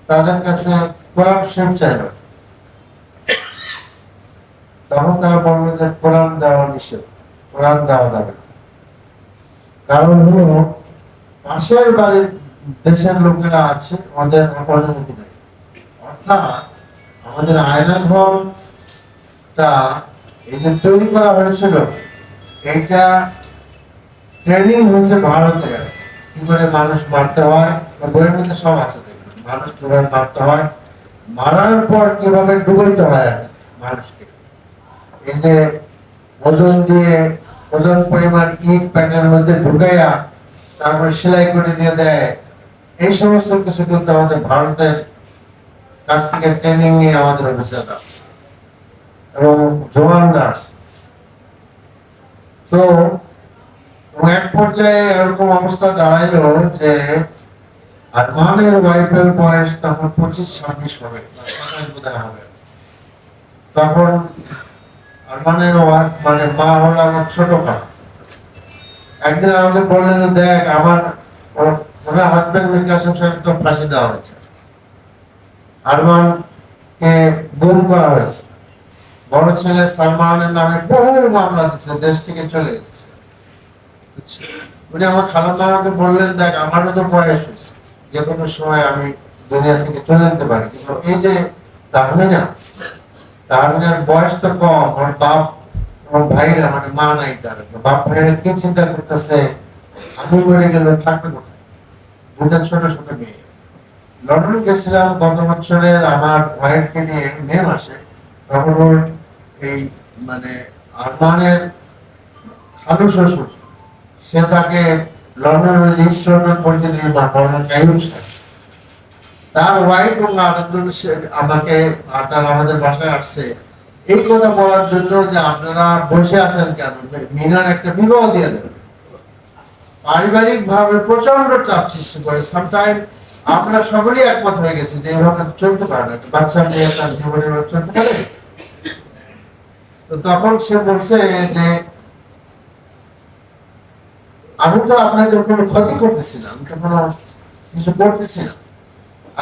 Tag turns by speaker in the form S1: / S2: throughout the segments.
S1: তাদের কাছে কোরআন শরীফ চাইল, তখন তারা বললো যে কোরআন দেওয়া নিষেধ, কোরআন দেওয়া যাবে না। কারণ হলো পাশের বাড়ির দেশের লোকেরা আছে, ওদের অনুমতি নেই। অর্থাৎ আমাদের আয়না ঘরটা এই যে তৈরি করা হয়েছিল, এটা ট্রেনিং হয়েছে ভারতে, কি করে মানুষ মারতে হয়, বইয়ের মধ্যে সব আছে, দেখবেন মানুষ কিভাবে মারতে হয়, মারার পর কিভাবে ডুবাইতে হয় মানুষকে। এই যে ওজন দিয়ে, ওজন পরিমাণ ইট প্যাটের মধ্যে ঢুকাইয়া তারপরে সেলাই করে দিয়ে দেয়, এই সমস্ত কিছু কিন্তু আমাদের ভারতের কাছ থেকে ট্রেনিং নিয়ে আমাদের অফিসাররা এবং জওয়ান নার্স। তো এক পর্যায়ে এরকম অবস্থা দাঁড়াইলো যে আরমানের ওয়াইফের বয়স তখন 25-26 হবে, হবে। তখন আরমানের মানে মা হলো আমার ছোট মা। একদিন আমাকে বললেন, দেখ আমার ওনার হাজবেন্ড মীর কাসেম সাহেব তো ফাঁসি দেওয়া হয়েছে, আরমানকে গুম করা হয়েছে, বড় ছেলে সালমানের নামে বহু মামলা দিচ্ছে, দেশ থেকে চলে গেছে। উনি আমার খালাম্মা আমাকে বললেন, দেখ আমারও তো বয়স হয়েছে, যে কোনো সময় আমি দুনিয়া থেকে চলে যেতে পারি, কিন্তু এই যে তাহমিনা, তাহমিনার বয়স তো কম, ওর বাপ এবং ভাইরা মানে মা নাই, তার বাপ ভাইরা কি চিন্তা করতেছে, আমি মরে গেলে থাকবে কোথায়, দুটা ছোট ছোট মেয়ে। লন্ডন গেছিলাম গত বছরের আমার ওয়াইফকে নিয়ে মে মাসে, তখন ওর এই মানে আরমানের খালু শ্বশুর, সে তাকে লন্ডনের লিস্ট পরিচিত তার ওয়াইফ এবং আরেকজন আমাকে আমাদের বাসায় আসছে এই কথা বলার জন্য যে আপনারা বসে আছেন কেন, মিনার একটা বিবাহ দিয়ে দেবেন। পারিবারিক ভাবে প্রচন্ড চাপ সৃষ্টি করে। সামটাইম আমরা সকলেই একমত হয়ে গেছি যে এইভাবে চলতে পারে না, বাচ্চা মেয়ে একটা জীবনে চলতে পারে। তো তখন সে বলছে যে আমি তো আপনাদের কোনো ক্ষতি করতেছি না, আমি তো কোনো কিছু করতেছি না,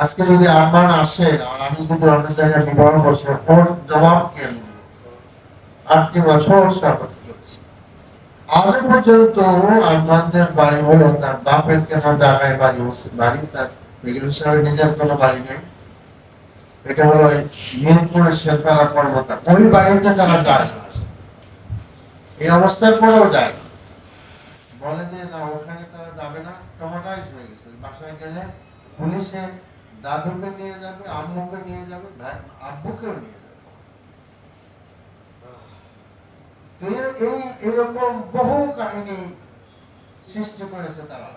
S1: আজকে যদি আরমান আসে আর আমি যদি অন্য জায়গায় বিবাহ বসে, ওর জবাব কি আমি 8টি বছর আজ পর্যন্ত আরমানদের বাড়ি হলো তার বাপের কেন জায়গায় বাড়ি হচ্ছে, বাড়ি তার বেগম সাহেবের নিজের কোনো বাড়ি নেই। এটা হলো মিরপুরের শেরপাড়া পর্বত, ওই বাড়িতে যারা যায় না, এই অবস্থার পরেও যায় না, বলে যে না ওখানে তারা যাবে না, ট্রমাটাইজ হয়ে গেছে। বাসায় গেলে পুলিশে দাদুকে নিয়ে যাবে, আম্মুকে নিয়ে যাবে, আব্বুকেও নিয়ে যাবে। এই এরকম বহু কাহিনী সৃষ্টি করেছে তারা।